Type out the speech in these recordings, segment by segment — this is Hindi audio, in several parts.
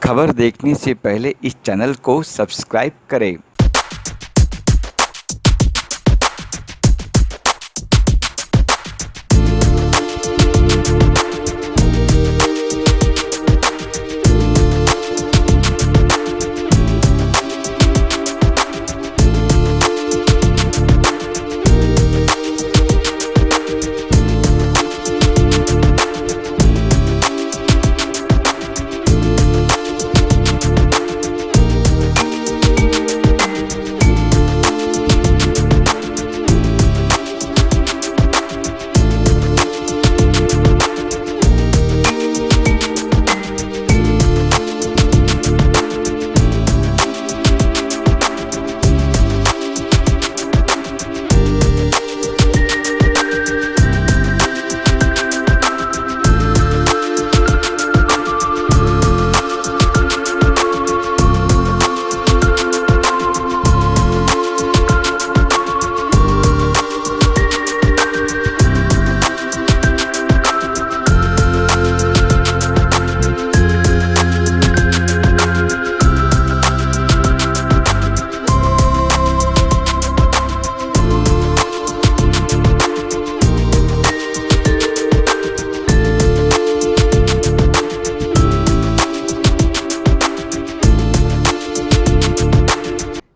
खबर देखने से पहले इस चैनल को सब्सक्राइब करें।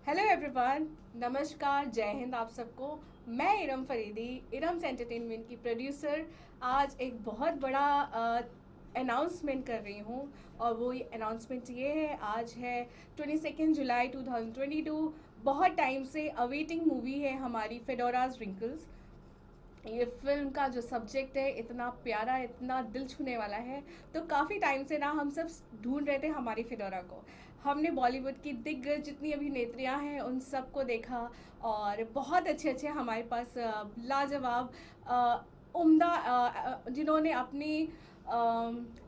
हेलो एवरीवन, नमस्कार, जय हिंद आप सबको। मैं इरम फरीदी, इरम्स एंटरटेनमेंट की प्रोड्यूसर, आज एक बहुत बड़ा अनाउंसमेंट कर रही हूँ। और वो अनाउंसमेंट ये है, आज है 22 जुलाई 2022। बहुत टाइम से अवेटिंग मूवी है हमारी फेडोराज रिंकल्स। ये फिल्म का जो सब्जेक्ट है इतना प्यारा, इतना दिल छूने वाला है। तो काफ़ी टाइम से ना हम सब ढूंढ रहे थे हमारी फेडोरा को। हमने बॉलीवुड की दिग्गज जितनी अभिनेत्रियां हैं उन सबको देखा, और बहुत अच्छे अच्छे हमारे पास लाजवाब उम्दा जिन्होंने अपनी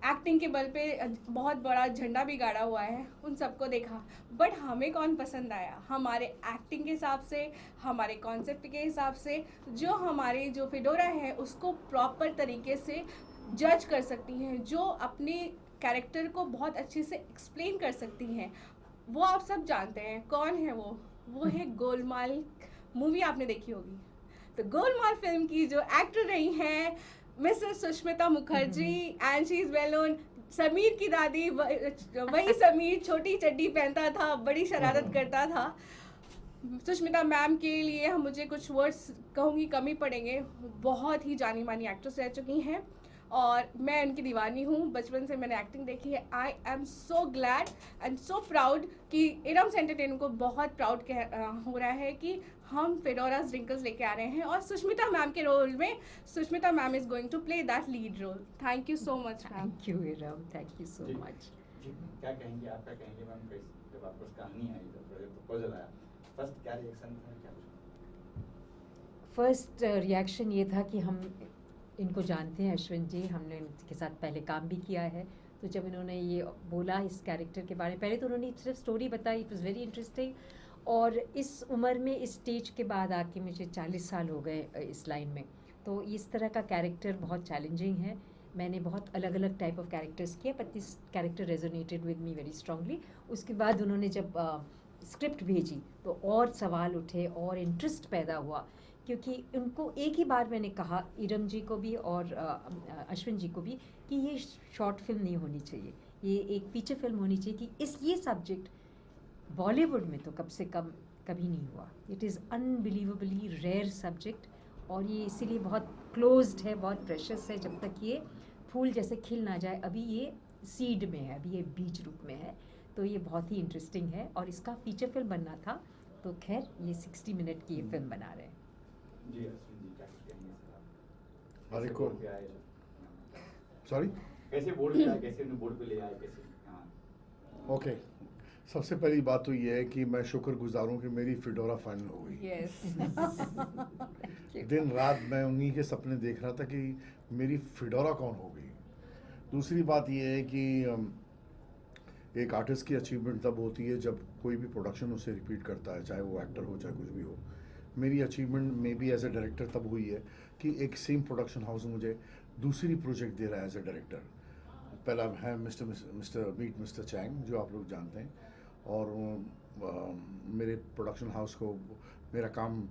एक्टिंग के बल पे बहुत बड़ा झंडा भी गाड़ा हुआ है, उन सबको देखा। बट हमें कौन पसंद आया हमारे एक्टिंग के हिसाब से, हमारे कॉन्सेप्ट के हिसाब से, जो हमारे जो फेडोरा है उसको प्रॉपर तरीके से जज कर सकती हैं, जो अपने कैरेक्टर को बहुत अच्छे से एक्सप्लेन कर सकती हैं। वो आप सब जानते हैं कौन है वो है गोलमाल। मूवी आपने देखी होगी। तो गोलमाल फिल्म की जो एक्टर रही हैं Mrs Sushmita Mukherjee, and she is well known. Sameer की दादी, वही समीर छोटी चड्डी पहनता था, बड़ी शरारत करता था। सुष्मिता मैम के लिए हम मुझे कुछ वर्ड्स कहूँगी कमी पड़ेंगे। बहुत ही जानी मानी एक्ट्रेस रह चुकी हैं और मैं उनकी दीवानी हूँ। बचपन से मैंने एक्टिंग देखी है। I am so glad and so proud कि इरम्स एंटरटेनमेंट को बहुत प्राउड हो रहा है कि हम फेडोराज रिंकल्स लेके आ रहे हैं, और सुष्मिता मैम के रोल में Sushmita ma'am is going to play that lead role. Thank you so much ma'am. Thank you Iram, thank you so much. जी, क्या कहेंगे, आप क्या कहेंगे मैम? जब आपको कहानी आई, जब प्रपोजल आया, फर्स्ट क्या रिएक्शन था, क्या फर्स्ट रिएक्शन ये था कि हम इनको जानते हैं, अश्विन जी, हमने इनके साथ पहले काम भी किया है। तो जब इन्होंने ये बोला इस कैरेक्टर के बारे में, पहले तो उन्होंने सिर्फ स्टोरी बताई, इट वॉज़ वेरी इंटरेस्टिंग। और इस उम्र में, इस स्टेज के बाद आके मुझे 40 साल हो गए इस लाइन में, तो इस तरह का कैरेक्टर बहुत चैलेंजिंग है। मैंने बहुत अलग अलग टाइप ऑफ कैरेक्टर्स किए, but this character resonated with me very strongly. उसके बाद उन्होंने जब स्क्रिप्ट भेजी तो और सवाल उठे और इंटरेस्ट पैदा हुआ, क्योंकि उनको एक ही बार मैंने कहा, इरम जी को भी और अश्विन जी को भी, कि ये शॉर्ट फिल्म नहीं होनी चाहिए, ये एक फीचर फिल्म होनी चाहिए। कि ये सब्जेक्ट बॉलीवुड में तो कम से कम कभी नहीं हुआ। It is unbelievably rare subject, और ये इसीलिए बहुत क्लोज्ड है, बहुत प्रेशस है। जब तक ये फूल जैसे खिल ना जाए, अभी ये सीड में है, अभी ये बीज रूप में है। तो ये बहुत ही इंटरेस्टिंग है, और इसका फीचर फिल्म बनना था। तो खैर ये 60 मिनट की ये फिल्म बना रहे हैं। जी अश्विन जी, क्या कहेंगे सर आप? अरे कैसे को बोर्ड पे आए? सॉरी कैसे बोर्ड पे आए, कैसे उन्हें बोर्ड पे ले आए, कैसे? हाँ, ओके, सबसे पहली बात तो ये है कि मैं शुक्रगुजार हूँ कि मेरी फिडोरा फाइनल हो गई। यस। दिन रात मैं उन्हीं के सपने देख रहा था कि मेरी फिडोरा कौन हो गई। दूसरी बात ये है कि एक आर्टिस्ट की अचीवमेंट तब होती है जब कोई भी प्रोडक्शन उसे रिपीट करता है, चाहे वो एक्टर हो चाहे कुछ भी हो। मेरी achievement may be as a director तब हुई है कि एक सेम प्रोडक्शन हाउस मुझे दूसरी प्रोजेक्ट दे रहा है एज ए डायरेक्टर। पहला है मिस्टर चैंग, जो आप लोग जानते हैं, और मेरे प्रोडक्शन हाउस को मेरा काम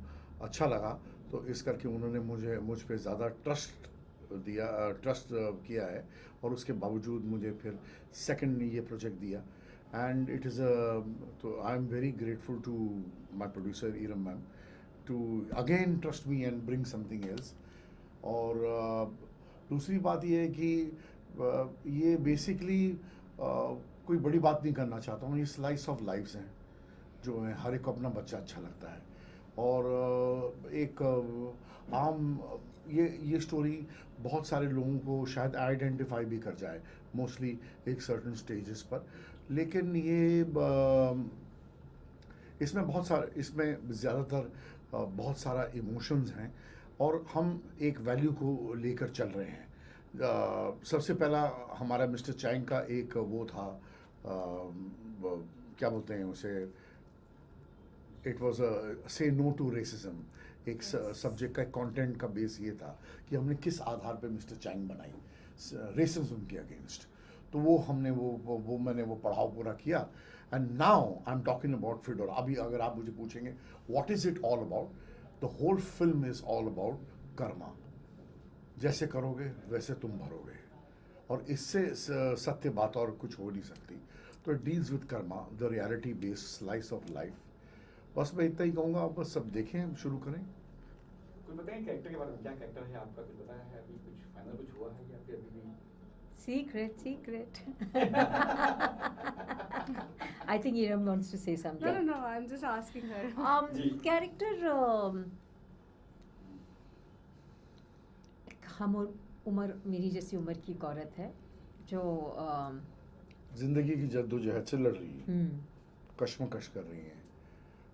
अच्छा लगा, तो इस करके उन्होंने मुझ पे ज़्यादा ट्रस्ट किया है, और उसके बावजूद मुझे फिर सेकंड ये प्रोजेक्ट दिया, एंड इट इज़ तो I am very grateful to my producer Iram ma'am to again trust me and bring something else. और दूसरी बात ये है कि ये बेसिकली कोई बड़ी बात नहीं करना चाहता हूँ, ये स्लाइस ऑफ लाइफ्स हैं जो है, हर एक को अपना बच्चा अच्छा लगता है, और एक आम ये स्टोरी बहुत सारे लोगों को शायद आइडेंटिफाई भी कर जाए, मोस्टली एक सर्टन स्टेजेस पर, लेकिन ये इसमें ज़्यादातर बहुत सारा इमोशंस हैं, और हम एक वैल्यू को लेकर चल रहे हैं। सबसे पहला हमारा मिस्टर चैंग का एक वो था, क्या बोलते हैं उसे, it was say no to racism, एक सब्जेक्ट का कंटेंट का बेस ये था कि हमने किस आधार पे मिस्टर चैंग बनाई, रेसिज्म के अगेंस्ट। तो वो हमने मैंने वो पढ़ाव पूरा किया, and now I am talking about Fedora. अभी अगर आप मुझे पूछेंगे what is it all about, the whole film is all about karma. जैसे करोगे वैसे तुम भरोगे, और इससे सत्य बात और कुछ हो नहीं सकती। तो it deals with Karma, the reality based slice of life. बस मैं इतना ही कहूँगा, आप बस सब देखें, शुरू करें। कुछ बताएं कैरेक्टर के बारे में, क्या कैरेक्टर है आपका, कुछ बताया है अभी, कुछ फाइनल कुछ हुआ है या फिर अभी भी? Secret. I think Iram wants to say something. No, I'm just asking her. Ji. Character हम उम्र, मेरी जैसी उम्र की एक औरत है जो जिंदगी की जद्दोजहद से लड़ रही है, कश्मकश कर रही है,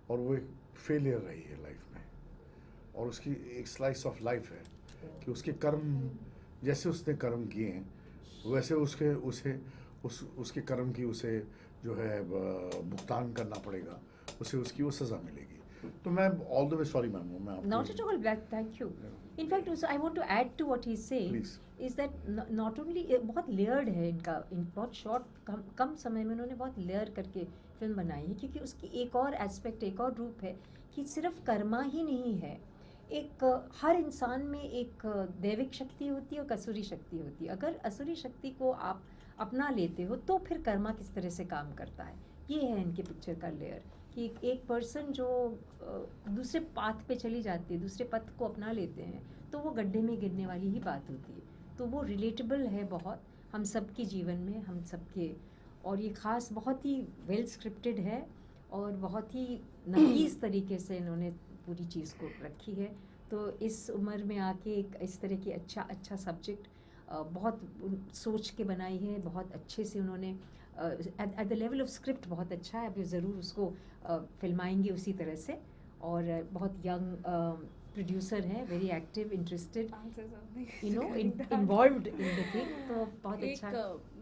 और वो एक फेलियर रही है लाइफ में, और उसकी एक स्लाइस ऑफ लाइफ है कि उसके कर्म, जैसे उसने कर्म किए हैं वैसे उसके कर्म की उसे जो है भुगतान करना पड़ेगा, उसे उसकी वो सज़ा मिलेगी। तो मैं all the way sorry ma'am, मैं आपको Not at all, Black. Thank you. In fact, also, I want to add to what he's saying. Please. Is that not only बहुत layered है इनका, बहुत शॉर्ट कम समय में उन्होंने बहुत लेयर करके फिल्म बनाई है, क्योंकि उसकी एक और एस्पेक्ट, एक और रूप है कि सिर्फ कर्मा ही नहीं है, एक हर इंसान में एक दैविक शक्ति होती है और असुरी शक्ति होती है। अगर असुरी शक्ति को आप अपना लेते हो तो फिर कर्मा किस तरह से काम करता है, ये है इनके पिक्चर का लेयर, कि एक पर्सन जो दूसरे पाथ पे चली जाती है, दूसरे पथ को अपना लेते हैं, तो वो गड्ढे में गिरने वाली ही बात होती है। तो वो रिलेटेबल है बहुत हम सब के जीवन में, हम सब के, और ये ख़ास बहुत ही वेल स्क्रिप्टेड है, और बहुत ही नफीस तरीके से इन्होंने पूरी चीज़ को रखी है। तो इस उम्र में आके एक इस तरह की अच्छा सब्जेक्ट बहुत सोच के बनाई है, बहुत अच्छे से उन्होंने at the level of script बहुत अच्छा है। अभी ज़रूर उसको फिल्माएंगे उसी तरह से, और बहुत यंग प्रोड्यूसर हैं, very active, interested, you know, involved in the thing, तो बहुत अच्छा।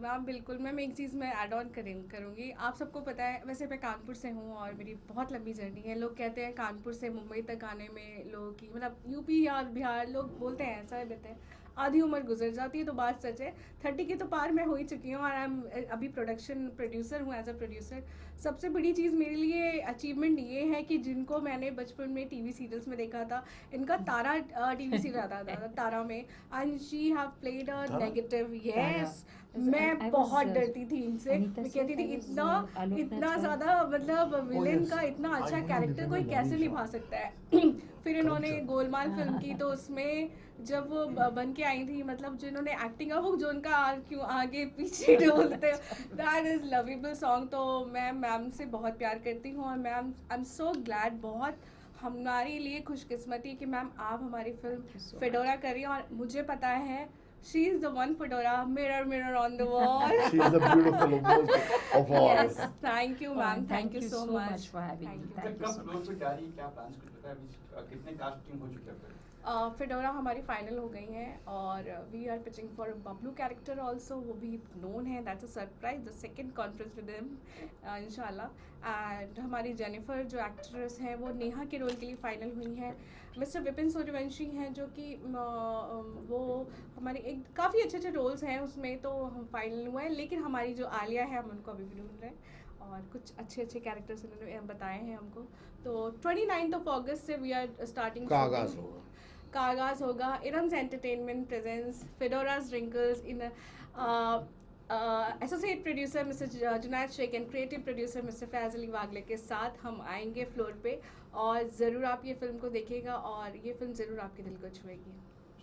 मैम बिल्कुल मैम, एक चीज़ मैं ऐड ऑन करूँगी। आप सबको पता है, वैसे मैं कानपुर से हूँ और मेरी बहुत लंबी जर्नी है। लोग कहते हैं कानपुर से मुंबई तक आने में लोगों की, मतलब यूपी या बिहार, लोग बोलते हैं, ऐसा कहते हैं आधी उम्र गुजर जाती है, तो बात सच है। 30 के तो पार मैं हो ही चुकी हूँ, और आई एम अभी प्रोडक्शन प्रोड्यूसर हूँ। एज अ प्रोड्यूसर सबसे बड़ी चीज़ मेरे लिए अचीवमेंट ये है कि जिनको मैंने बचपन में टीवी सीरियल्स में देखा था, इनका तारा टीवी सीरियल आता था तारा में, and she have played a negative, yes. मैं बहुत डरती थी इनसे, मैं कहती थी इतना ज़्यादा, मतलब विलेन का इतना अच्छा कैरेक्टर कोई कैसे निभा सकता है। फिर इन्होंने गोलमाल फिल्म की, तो उसमें जब वो बन के आई थी, मतलब जिन्होंने एक्टिंग है वो जो उनका क्यों आगे पीछे डोलते, दैट इज़ लवेबल सॉन्ग। तो मैं मैम से बहुत प्यार करती हूँ, और ma'am I am so glad, बहुत हमारे लिए खुशकिस्मती है कि मैम आप हमारी फिल्म फेडोरा कर रही हैं, और मुझे पता है she is the one Fedora, mirror on the wall. She is the beautiful of all. Yes, thank you ma'am, thank you so much for having me. Thank you कब so क्लोज much. पे जा रही है, क्या प्लान्स कुछ पता है अभी, कितने कास्टिंग हो चुके हैं? फिडोरा हमारी फाइनल हो गई हैं और we are pitching for Bablu character also, वो भी नोन है, that's a surprise, the second conference with him इंशाल्लाह। एंड हमारी जेनिफर जो एक्ट्रेस हैं वो नेहा के रोल के लिए फाइनल हुई हैं। मिस्टर विपिन सूर्यवंशी हैं जो कि वो हमारे एक काफ़ी अच्छे अच्छे रोल्स हैं उसमें, तो हम फाइनल हुए हैं। लेकिन हमारी जो आलिया है हम उनको अभी भी ढूंढ रहे हैं और कुछ अच्छे अच्छे कैरेक्टर्स उन्होंने बताए हैं हमको। तो 29 अगस्त से वी आर स्टार्टिंग का आगाज होगा। का आगाज़ होगा। Iram's entertainment presents Fedora's wrinkles in associate producer mister Junaid Shaikh and creative producer mister Faiz Ali Wagle के साथ हम आएंगे फ्लोर पे, और ज़रूर आप ये फिल्म को देखिएगा और ये फिल्म ज़रूर आपके दिल को छुएगी।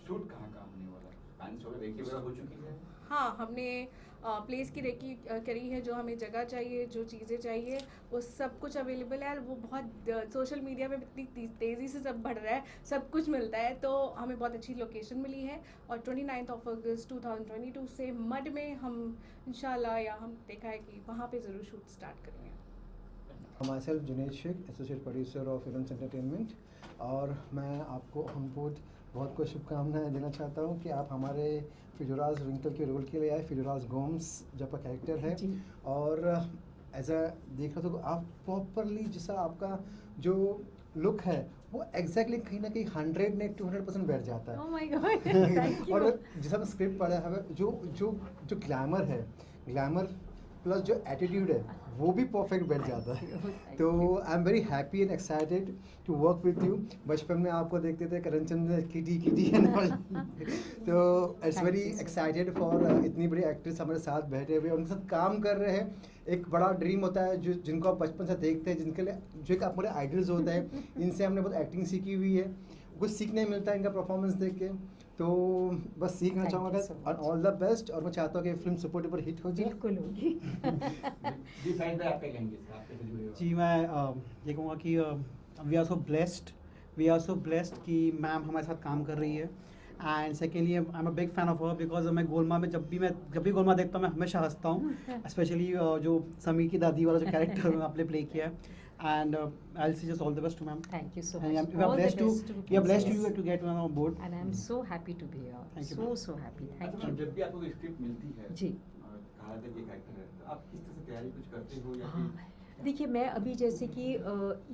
शूट कहाँ कहाँ होने वाला है? पैंस वगैरह रेकी वगैरह हो चुकी है? हाँ, हमने प्लेस की रेकी करी है, जो हमें जगह चाहिए, जो चीज़ें चाहिए वो सब कुछ अवेलेबल है। वो बहुत सोशल मीडिया में इतनी तेज़ी से सब बढ़ रहा है, सब कुछ मिलता है, तो हमें बहुत अच्छी लोकेशन मिली है। और 29 अगस्त 2022 से मड में हम इंशाल्लाह, या हम देखा है कि वहाँ पे ज़रूर शूट स्टार्ट करेंगे। Myself Junaid Shaikh, associate producer of Iram's Entertainment, और मैं आपको बहुत बहुत शुभकामनाएं देना चाहता हूं कि आप हमारे फिडोराज रिंकल के रोल के लिए आए। फिडोराज गोम्स जो आपका कैरेक्टर है, जी। और एज अ देख रहा तो आप प्रॉपरली जैसा आपका जो लुक है वो एग्जैक्टली कहीं ना कहीं 100 ने 200% बैठ जाता है। Oh my God, thank you. और जैसा मैं स्क्रिप्ट पढ़ा है, जो जो जो ग्लैमर है, ग्लैमर प्लस जो एटीट्यूड है वो भी परफेक्ट बैठ जाता है। Thank तो you. I am very happy and excited to work with you. बचपन में आपको देखते थे Karamchand kitty kitty and all, तो it's Thank very you so much. Excited for इतनी बड़ी एक्ट्रेस हमारे साथ बैठे हुए, उनके साथ काम कर रहे हैं। एक बड़ा ड्रीम होता है जो जिनको आप बचपन से देखते हैं, जिनके लिए जो एक आप हमारे आइडल्स होते हैं, इनसे हमने बहुत एक्टिंग सीखी हुई है, कुछ सीखने मिलता है इनका परफॉर्मेंस देख के। तो बस सीखना Thank you चाहूँगा so और much. ऑल द बेस्ट, और मैं चाहता हूँ कि फिल्म सुपर डुपर हिट हो जाए। बिल्कुल होगी। जी साइड पे आपका कहेंगे आपके से जुड़े हो। जी मैं ये कहूँगा कि वी आर सो ब्लेस्ड कि मैम हमारे साथ काम कर रही है। And secondly I am a big fan of her, because मैं गोलमाल में जब भी गोलमाल देखता हूँ मैं हमेशा हंसता हूँ, स्पेशली जो समीर की दादी वाला जो कैरेक्टर आपने प्ले किया है। And I will say just all the best to ma'am. Thank you so And much. we are All the blessed best to we are blessed Princess. to get on our board. And I'm so happy to be here. Thank you, ma'am. So happy. Thank अच्छा, you. जब भी आपको कोई स्क्रिप्ट मिलती है जी। और कहा था कि ये कैरेक्टर है, तो आप किस तरह से तैयारी कुछ करते हो या हाँ, फिर देखिए मैं अभी जैसे कि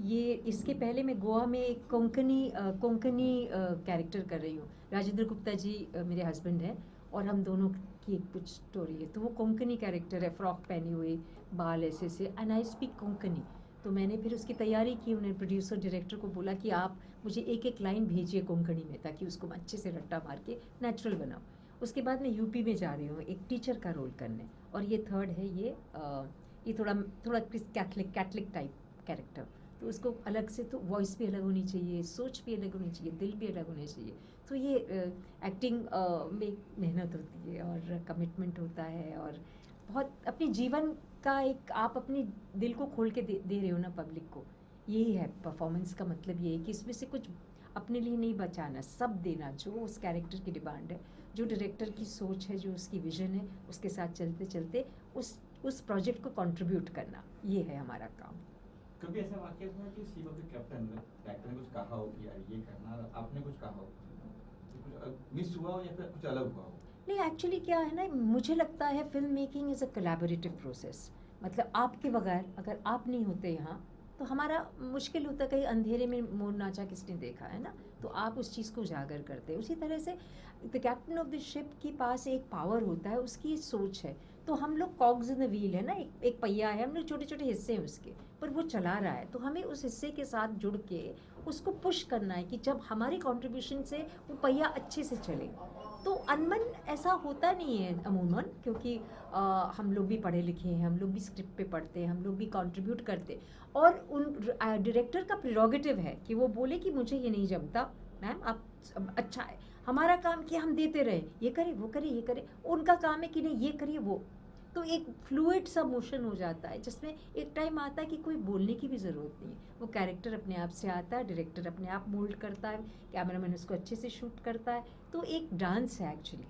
ये इसके पहले मैं गोवा में एक कोंकणी कैरेक्टर कर रही हूँ। राजेंद्र गुप्ता जी मेरे हस्बैंड हैं और हम दोनों की एक कुछ स्टोरी है। तो वो कोंकणी कैरेक्टर है, फ्रॉक पहनी हुई, बाल ऐसे से, एंड आई स्पीक कोंकणी। तो मैंने फिर उसकी तैयारी की, उन्हें प्रोड्यूसर डायरेक्टर को बोला कि आप मुझे एक एक लाइन भेजिए कोंकणी में, ताकि उसको मैं अच्छे से रट्टा मार के नेचुरल बनाऊँ। उसके बाद मैं यूपी में जा रही हूँ एक टीचर का रोल करने, और ये थर्ड है, ये थोड़ा कैथलिक टाइप कैरेक्टर। तो उसको अलग से, तो वॉइस भी अलग होनी चाहिए, सोच भी अलग होनी चाहिए, दिल भी अलग होने चाहिए। तो ये एक्टिंग में मेहनत होती है और कमिटमेंट होता है, और बहुत अपने जीवन का एक आप अपने दिल को खोल के दे रहे हो ना पब्लिक को। यही है परफॉर्मेंस का मतलब, ये है कि इसमें से कुछ अपने लिए नहीं बचाना, सब देना जो उस कैरेक्टर की डिमांड है, जो डायरेक्टर की सोच है, जो उसकी विजन है, उसके साथ चलते चलते उस प्रोजेक्ट को कंट्रीब्यूट करना, ये है हमारा काम। कभी ऐसा वाकया हुआ कि chief of the captain director ने कुछ कहा हो कि यार ये करना, आपने कुछ कहा हो, कुछ मिस हुआ हो या फिर कुछ अलग हुआ हो? नहीं, एक्चुअली क्या है ना, मुझे लगता है film making is a collaborative process. मतलब आपके बगैर अगर आप नहीं होते यहाँ तो हमारा मुश्किल होता, कहीं अंधेरे में मोर नाचा किसने देखा है ना, तो आप उस चीज़ को उजागर करते हैं। उसी तरह से the captain of the ship के पास एक पावर होता है, उसकी सोच है। तो हम लोग कॉग्स इन द व्हील है ना, एक पहिया है, हम लोग छोटे छोटे हिस्से हैं उसके, पर वो चला रहा है। तो हमें उस हिस्से के साथ जुड़ के उसको पुश करना है कि जब हमारी कंट्रीब्यूशन से वो पहिया अच्छे से चले। तो अनमन ऐसा होता नहीं है अमूमन, क्योंकि हम लोग भी पढ़े लिखे हैं, हम लोग भी स्क्रिप्ट पे पढ़ते हैं, हम लोग भी कंट्रीब्यूट करते हैं, और उन डायरेक्टर का प्रेरोगेटिव है कि वो बोले कि मुझे ये नहीं जमता मैम, आप अच्छा है। हमारा काम कि हम देते रहे, ये करे वो करे ये करे, उनका काम है कि नहीं ये करिए वो। तो एक फ्लूइड सा मोशन हो जाता है, जिसमें एक टाइम आता है कि कोई बोलने की भी ज़रूरत नहीं है, वो कैरेक्टर अपने आप से आता है, डायरेक्टर अपने आप मोल्ड करता है, कैमरामैन उसको अच्छे से शूट करता है। तो एक डांस है actually,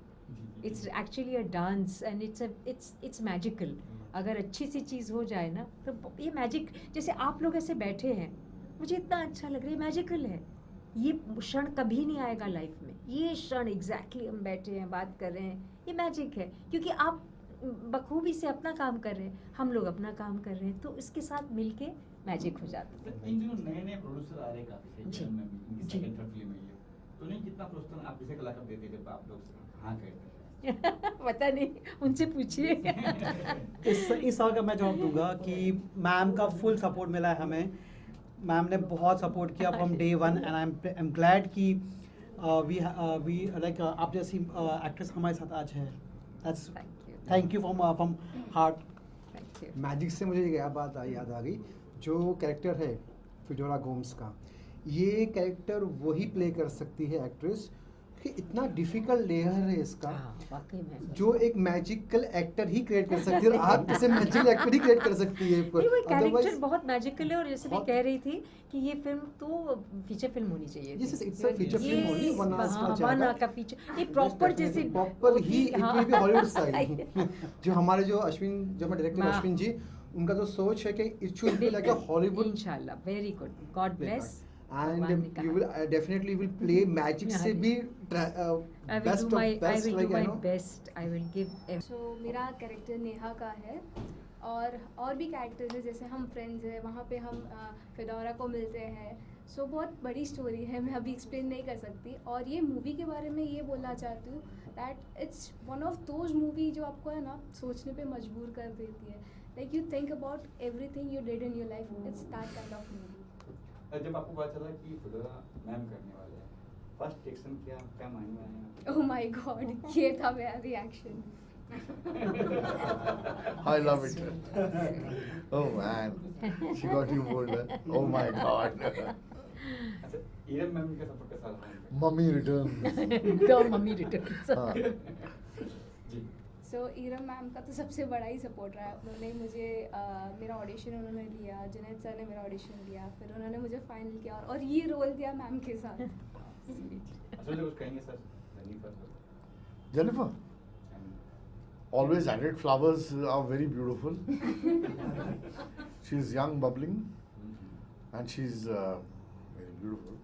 it's actually a dance, and it's magical. अगर अच्छी सी चीज़ हो जाए ना, तो ये मैजिक, जैसे आप लोग ऐसे बैठे हैं, मुझे इतना अच्छा लग रहा है, मैजिकल है। ये क्षण कभी नहीं आएगा लाइफ में, ये क्षण एग्जैक्टली हम बैठे हैं बात कर रहे हैं, ये मैजिक है, क्योंकि आप बखूबी से अपना काम कर रहे हैं, हम लोग अपना काम कर रहे हैं, तो इसके साथ मिलके मैजिक हो जाता है। इन दिनों नए-नए प्रोड्यूसर आ रहे हैं काफी जी, सही में इनकी जी। सेकंड थर्ड फिल्म है ये। तो नहीं कितना प्रोत्साहन आप किसे कलाकार देते थे आप लोग हाँ कहते पता नहीं, उनसे पूछिए। इस सवाल का मैं जवाब दूंगा कि मैम का फुल सपोर्ट मिला है हमें। मैम ने बहुत सपोर्ट किया from day one, and I am glad कि वी लाइक आप जैसी एक्ट्रेस हमारे साथ आज है। That's thank you from heart. Thank you. Magic से मुझे एक बात याद आ गई, जो कैरेक्टर है फिडोरा गोम्स का, ये कैरेक्टर वही प्ले कर सकती है एक्ट्रेस कि इतना डिफिकल्ट लेयर है इसका, हाँ, वाकई में जो एक मैजिकल एक्टर ही क्रिएट कर सकती है, और आप जैसे मैजिकल एक्टर ही क्रिएट कर सकती है। नहीं, वो कैरेक्टर Otherwise- बहुत मैजिकल है, और जैसे मैं बहुत- कह रही थी कि ये फिल्म तो फीचर फिल्म होनी चाहिए थी। Yes, yes, it's a feature film ये only, 1 hour का हाँ, जाएगा। 1 hour का फीचर, ये प्रॉपर जैसे proper he it will be Hollywood हाँ। स्टाइल। जो हमारे जो हमारे डायरेक्टर हाँ। अश्विन जी, उनका जो सोच है कि it should be like a Hollywood, इंशाल्लाह, very good, God bless. And you will definitely will play magic से भी I will best do of my best, like I know. best. I will give so मेरा कैरेक्टर नेहा का है, और भी कैरेक्टर्स हैं, जैसे हम फ्रेंड्स हैं, वहाँ पे हम फेडोरा को मिलते हैं। सो बहुत बड़ी स्टोरी है, मैं अभी एक्सप्लेन नहीं कर सकती। और ये मूवी के बारे में ये बोलना चाहती हूँ that it's one of those movie जो आपको है ना सोचने पे मजबूर कर देती है, like you think about everything you did in your life, it's that kind of movie. जब आपको पता चला कि फिडोरा मैम करने वाले हैं, फर्स्ट रिएक्शन क्या क्या माइंड में आया? ओह माय गॉड, ये था मेरा reaction. I love it. Oh man, she got you bold. Oh my God. अच्छा, ईरम मैम के सपोर्ट के साथ रहा Mummy returns. the mummy returns. हाँ. जी। सो ईरम मैम का तो सबसे बड़ा ही सपोर्ट रहा है। उन्होंने मुझे मेरा ऑडिशन उन्होंने लिया, जुनैद सर ने मेरा ऑडिशन लिया, फिर उन्होंने मुझे फाइनल किया और ये रोल दिया मैम के साथ। असल में कुछ कहेंगे sir Jennifer Jennifer, always added flowers are very beautiful. She's young, bubbling, and she's very beautiful.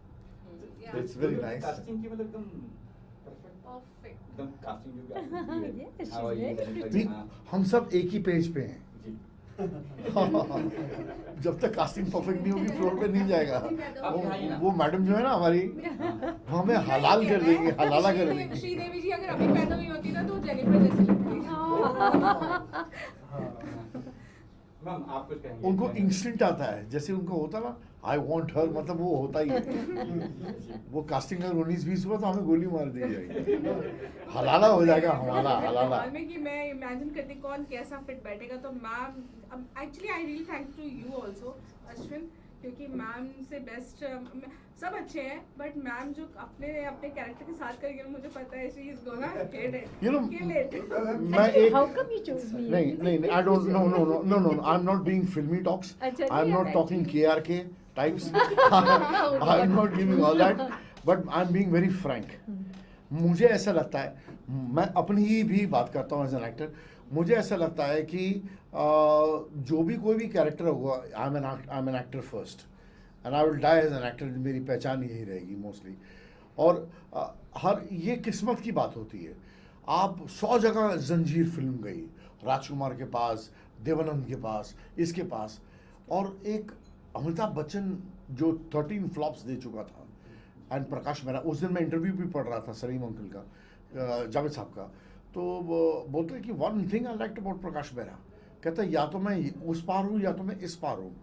It's very nice. Casting की मतलब एकदम परफेक्ट परफेक्ट। एकदम कास्टिंग जो भी Yes, she's How are you? very Jennifer? भी हाँ, हम सब एक ही पेज पे हैं. जी। जब तक कास्टिंग परफेक्ट नहीं होगी फ्लोर पे नहीं जाएगा. वो मैडम जो है ना हमारी, वो हमें हलाल कर देंगे, हलाला कर देंगे. श्रीदेवी जी अगर अभी पैदा हुई होती ना तो जेनिफर जैसी लगती। मैम आप कुछ कहेंगे? उनको इंस्टिंक्ट आता है, जैसे उनको होता ना आई वांट हर, मतलब वो होता ही है. वो कास्टिंग अगर 19-20 हुआ तो हमें गोली मार दी जाएगी. हलाला हो जाएगा हमारा हलाला. हाल में कि मैं इमेजिन करती कौन कैसा फिट बैठेगा, तो मैम, अब actually I really thank to you also Ashwin, क्योंकि मैम से बेस्ट सब अच्छे हैं, बट मैम जो अपने अपने कैरेक्टर के साथ करेंगे, मुझे पता है she is gonna hit it, You know, kill it. मैं एक How come you chose me? नहीं I don't no I'm not being filmy talks. अच्छा, I'm नहीं, not I'm talking actually- KRK types. I'm not giving all that, but I'm being very frank. मुझे ऐसा लगता है, मैं अपनी ही भी बात करता हूँ एज एन एक्टर, मुझे ऐसा लगता है कि जो भी कोई भी कैरेक्टर होगा, I am an actor first and I will die as an actor. मेरी पहचान यही रहेगी मोस्टली. और हर ये किस्मत की बात होती है. आप 100 जगह जंजीर फिल्म गई, राजकुमार के पास, देवानंद के पास, इसके पास, और एक अमिताभ बच्चन जो 13 फ्लॉप्स दे चुका था, एंड प्रकाश मेहरा. उस दिन मैं इंटरव्यू भी पढ़ रहा था सलीम अंकल का, जावेद साहब का, तो वो बोलते हैं कि one thing I like about Prakash Mehra, कहता है या तो मैं उस पार हूँ या तो मैं इस पार हूँ.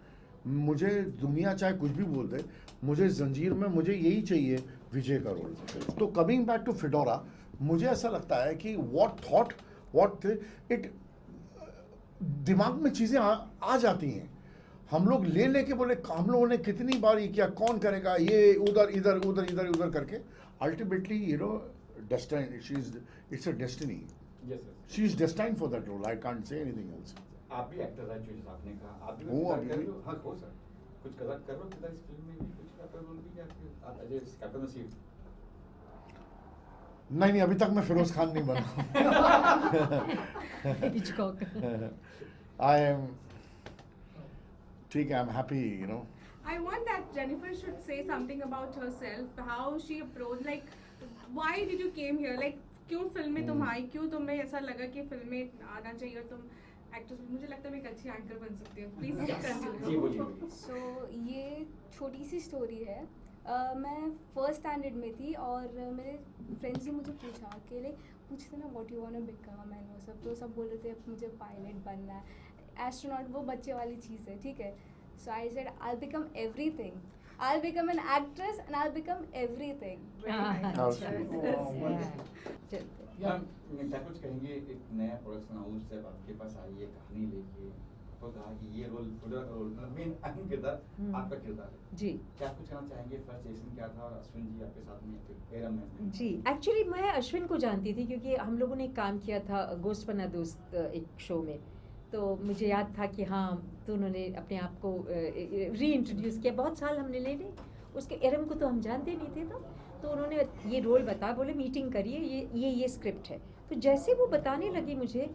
मुझे दुनिया चाहे कुछ भी बोल दे, मुझे जंजीर में मुझे यही चाहिए, विजय का रोल. तो कमिंग बैक टू फिडोरा, मुझे ऐसा लगता है कि व्हाट इट दिमाग में चीज़ें आ जाती हैं. हम लोग ले के बोले, हम लोगों ने कितनी बार ये किया, कौन करेगा, ये उधर इधर उधर इधर उधर करके ultimately destiny, it's a destiny. Yes sir. She is destined for that role. I can't say anything else. आप भी एक्टर रह चुके, आपने कहा आप भी वो किरदार अभी कर भी- रहे हो। हाँ हो सर, कुछ किरदार कर रहे हो किरदार इस फिल्म में भी, कुछ कैप्टन रोल भी, क्या आप अजय कैप्टन नसीब? नहीं अभी तक मैं फिरोज खान नहीं बना. Hitchcock. आई एम ठीक है, I am happy I want that Jennifer should say something about herself, how she approached, like why did you came here, like क्यों फिल्म में तुम आई, क्यों तुम्हें ऐसा लगा कि फिल्म में आना चाहिए और तुम एक्ट्रेस, मुझे लगता है मैं एक अच्छी एंकर बन सकती हूँ, प्लीज जी कंटिन्यू। बोलिए। सो ये छोटी सी स्टोरी है। मैं फर्स्ट स्टैंडर्ड में थी और मेरे फ्रेंड्स ने मुझे पूछा कि लाइक पूछते ना what you want to become and वो सब, तो सब बोल रहे थे मुझे पायलट बनना है, एस्ट्रोनॉट, वो बच्चे वाली चीज़ है, ठीक है। So I said I become everything, I become an actress and I become everything. Ma'am क्या कुछ कहेंगे, एक नया प्रोडक्शन हाउस जब आपके पास आई है कहानी लेके, तो कहा कि ये रोल फिडोरा का रोल, मतलब मेन अहम किरदार आपका किरदार है जी क्या कुछ कहना चाहेंगे, फर्स्ट सेशन क्या था और अश्विन जी आपके साथ में फिर एरम में? जी एक्चुअली मैं अश्विन को जानती थी क्योंकि हम लोगों ने काम किया था गोश्त बना दोस्त एक शो में, तो मुझे याद था कि हाँ, तो उन्होंने अपने आप को री इंट्रोड्यूस किया। बहुत साल हमने ले ली उसके, एरम को तो हम जानते नहीं थे, तो उन्होंने ये रोल बताया, बोले मीटिंग करिए, ये स्क्रिप्ट है। तो जैसे वो बताने लगी मुझे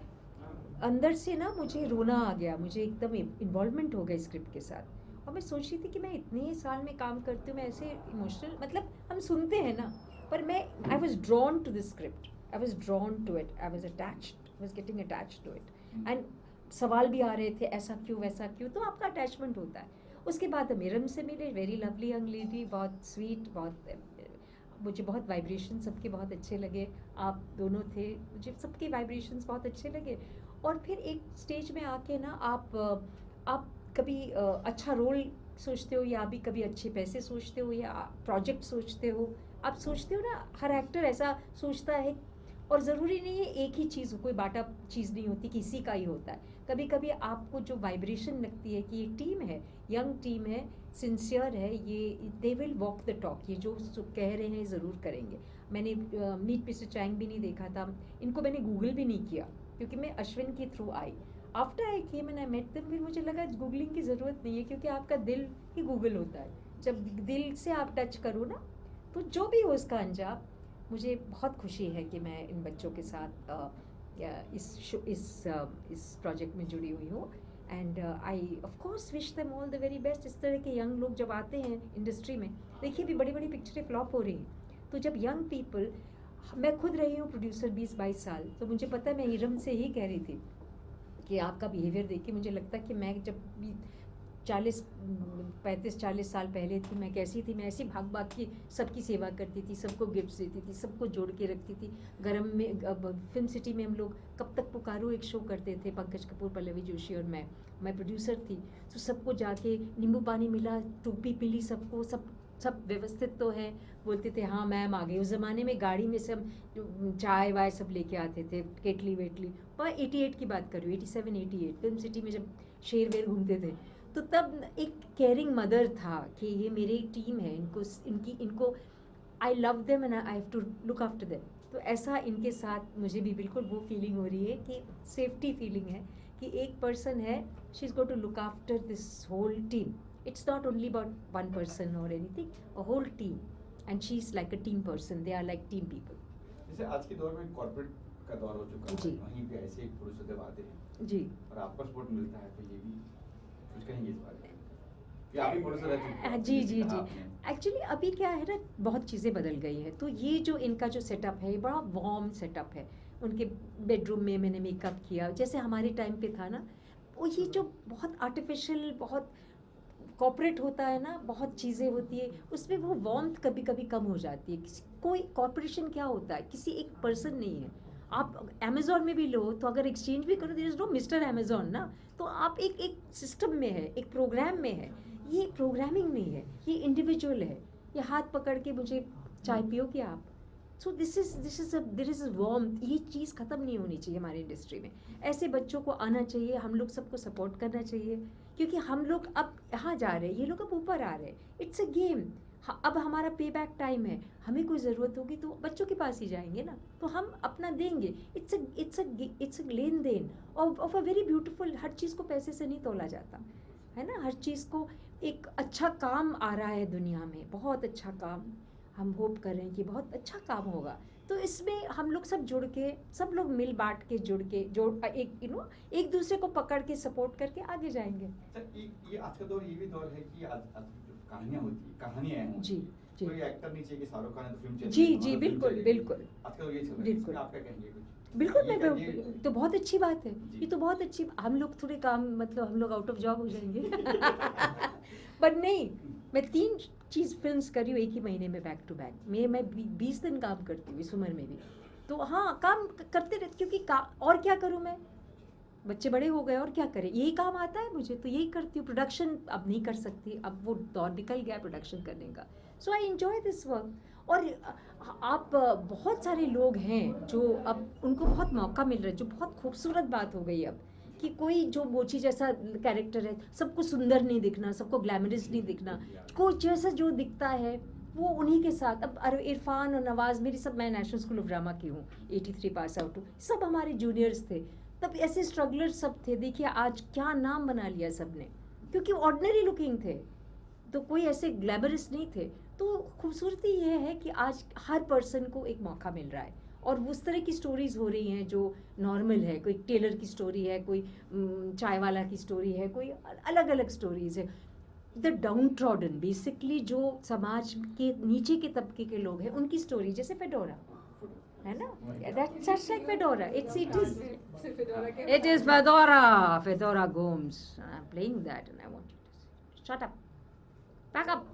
अंदर से ना मुझे रोना आ गया, मुझे एकदम इन्वॉल्वमेंट हो गया स्क्रिप्ट के साथ। और मैं सोच रही थी कि मैं इतने साल में काम करती हूँ, मैं ऐसे इमोशनल, मतलब हम सुनते हैं ना, पर मैं I was drawn to the script, I was drawn to it, I was attached, I was getting attached to it, and सवाल भी आ रहे थे ऐसा क्यों वैसा क्यों, तो आपका अटैचमेंट होता है। उसके बाद मेरम से मिले, वेरी लवली यंग लेडी, बहुत स्वीट, बहुत मुझे बहुत वाइब्रेशन सबके बहुत अच्छे लगे, आप दोनों थे, मुझे सबके वाइब्रेशंस बहुत अच्छे लगे। और फिर एक स्टेज में आके ना आप कभी अच्छा रोल सोचते हो, या अभी कभी अच्छे पैसे सोचते हो, या प्रोजेक्ट सोचते हो, आप सोचते हो ना, हर एक्टर ऐसा सोचता है, और ज़रूरी नहीं है एक ही चीज़, कोई बाटा चीज़ नहीं होती, किसी का ही होता है। कभी कभी आपको जो वाइब्रेशन लगती है कि ये टीम है, यंग टीम है, सिंसियर है, ये they will walk the talk, ये जो कह रहे हैं ज़रूर करेंगे। मैंने मीट मिस्टर चैंग भी नहीं देखा था, इनको मैंने गूगल भी नहीं किया क्योंकि मैं अश्विन के थ्रू आई। After I came and I met them, फिर मुझे लगा गूगलिंग की ज़रूरत नहीं है क्योंकि आपका दिल ही गूगल होता है, जब दिल से आप टच करो ना, तो जो भी हो उसका अंजाम। मुझे बहुत खुशी है कि मैं इन बच्चों के साथ इस प्रोजेक्ट में जुड़ी हुई हूँ, and I of course wish them all the very best. इस तरह के यंग लोग जब आते हैं इंडस्ट्री में, देखिए भी बड़ी बड़ी पिक्चरें फ्लॉप हो रही हैं, तो जब यंग पीपल, मैं खुद रही हूँ प्रोड्यूसर 20-22 साल, तो मुझे पता है, मैं इरम से ही कह रही थी कि आपका बिहेवियर देख के मुझे लगता है कि मैं जब भी 35-40 साल पहले थी, मैं कैसी थी, मैं ऐसी भाग भाग की सबकी सेवा करती थी, सबको गिफ्ट्स देती थी, सबको जोड़ के रखती थी। गरम में फिल्म सिटी में हम लोग कब तक पुकारो एक शो करते थे, पंकज कपूर, पल्लवी जोशी और मैं प्रोड्यूसर थी, तो सबको जाके नींबू पानी मिला, टोपी पिली, सबको सब व्यवस्थित तो है, बोलते थे हाँ मैम आ गए। उस ज़माने में गाड़ी में से हम चाय वाय सब लेके आते थे, केटली वेटली, और 88 की बात कर रही हूँ, 87-88 फिल्म सिटी में जब शेर वेर घूमते थे, तो तब एक केयरिंग मदर था कि ये मेरी टीम है, इनको I love them and I have to look after them. तो ऐसा इनके साथ मुझे भी बिल्कुल वो फीलिंग हो रही है कि सेफ्टी फीलिंग है कि एक पर्सन है, she is going to look after this whole team. It's not only about one person or anything, a whole team, and she's like a team person, they are like team people. जैसे आज के दौर में कॉर्पोरेट का दौर हो चुका है, वहीं पे ऐसे पुरुष देव आते हैं जी, और आपका सपोर्ट मिलता है, तो ये भी कुछ कहेंगे इस बारे में कि आप भी पुरुष रह चुके हैं? जी एक्चुअली अभी क्या है ना, बहुत चीज़ें बदल गई हैं, तो ये जो इनका जो सेटअप है, ये बड़ा वार्म सेटअप है। उनके बेडरूम में मैंने मेकअप किया, जैसे हमारे टाइम पे था ना, वो ये जो बहुत आर्टिफिशियल, बहुत कॉर्पोरेट होता है ना, बहुत चीज़ें होती है, उसमें वो वार्मथ कभी कभी कम हो जाती है। कोई कॉर्पोरेशन क्या होता है, किसी एक पर्सन नहीं है। आप अमेज़ॉन में भी लो, तो अगर एक्सचेंज भी करो, there is no mister Amazon ना, तो आप एक सिस्टम में है, एक प्रोग्राम में है। ये प्रोग्रामिंग नहीं है, ये इंडिविजुअल है, ये हाथ पकड़ के मुझे चाय पियोगे आप। सो देर इज़ वार्मथ, ये चीज़ ख़त्म नहीं होनी चाहिए हमारी इंडस्ट्री में। ऐसे बच्चों को आना चाहिए, हम लोग सबको सपोर्ट करना चाहिए, क्योंकि हम लोग अब यहाँ जा रहे हैं, ये लोग अब ऊपर आ रहे हैं। इट्स अ गेम, अब हमारा पे बैक टाइम है, हमें कोई ज़रूरत होगी तो बच्चों के पास ही जाएंगे ना, तो हम अपना देंगे। इट्स अ लेन देन ऑफ अ वेरी ब्यूटीफुल। हर चीज़ को पैसे से नहीं तोला जाता है ना, हर चीज़ को एक अच्छा काम आ रहा है दुनिया में, बहुत अच्छा काम, हम होप कर रहे हैं कि बहुत अच्छा काम होगा, तो इसमें हम लोग सब जुड़ के, सब लोग मिल बांट के जुड़ के एक दूसरे को पकड़ के सपोर्ट करके आगे जाएंगे। अच्छा, ये आज का दौर ये भी दौर है कि आज जो कहानियां होती है, कहानियां हैं जी जी कोई एक्टर नहीं चाहिए कि शाहरुख खान है तो फिल्म जी चलेगी, जी मतलब फिल्म बिल्कुल चलेगी। बिल्कुल आजकल तो ये चल रहा है, बिल्कुल। इसमें आप क्या कहेंगे कुछ? बिल्कुल ये मैं तो बहुत अच्छी बात है, जी। ये तो बहुत अच्छी, हम लोग थोड़े काम मतलब हम लोग आउट ऑफ जॉब हो जाएंगे पर नहीं, मैं 3 चीज़ फिल्म्स करी हूँ एक ही महीने में बैक टू बैक। मैं 20 दिन काम करती हूँ इस उम्र में भी, तो हाँ काम करते रहते, क्योंकि और क्या करूँ मैं, बच्चे बड़े हो गए और क्या करें, यही काम आता है मुझे तो यही करती हूँ। प्रोडक्शन अब नहीं कर सकती, अब वो दौर निकल गया प्रोडक्शन करने का, सो आई एंजॉय दिस वर्क। और आप बहुत सारे लोग हैं जो अब उनको बहुत मौका मिल रहा है, जो बहुत खूबसूरत बात हो गई अब कि कोई जो मोची जैसा कैरेक्टर है, सबको सुंदर नहीं दिखना, सबको ग्लैमरस नहीं दिखना, कोई जैसा जो दिखता है वो उन्हीं के साथ। अब इरफान और नवाज़ मेरी सब, मैं नेशनल स्कूल ऑफ ड्रामा की हूँ, 83 पास आउट हूँ, सब हमारे जूनियर्स थे, तब ऐसे स्ट्रगलर सब थे। देखिए आज क्या नाम बना लिया सबने, क्योंकि ऑर्डिनरी लुकिंग थे, तो कोई ऐसे ग्लैमरस नहीं थे। तो खूबसूरती ये है कि आज हर पर्सन को एक मौका मिल रहा है, और उस तरह की स्टोरीज हो रही हैं जो नॉर्मल है, कोई टेलर की स्टोरी है, कोई चाय वाला की स्टोरी है, कोई अलग अलग स्टोरीज है। द डाउन ट्रॉडन, बेसिकली जो समाज के नीचे के तबके के लोग हैं, उनकी स्टोरी, जैसे फेडोरा है ना, that's just like fedora, it is fedora gomes, I am playing that and I want to shut up, pack up.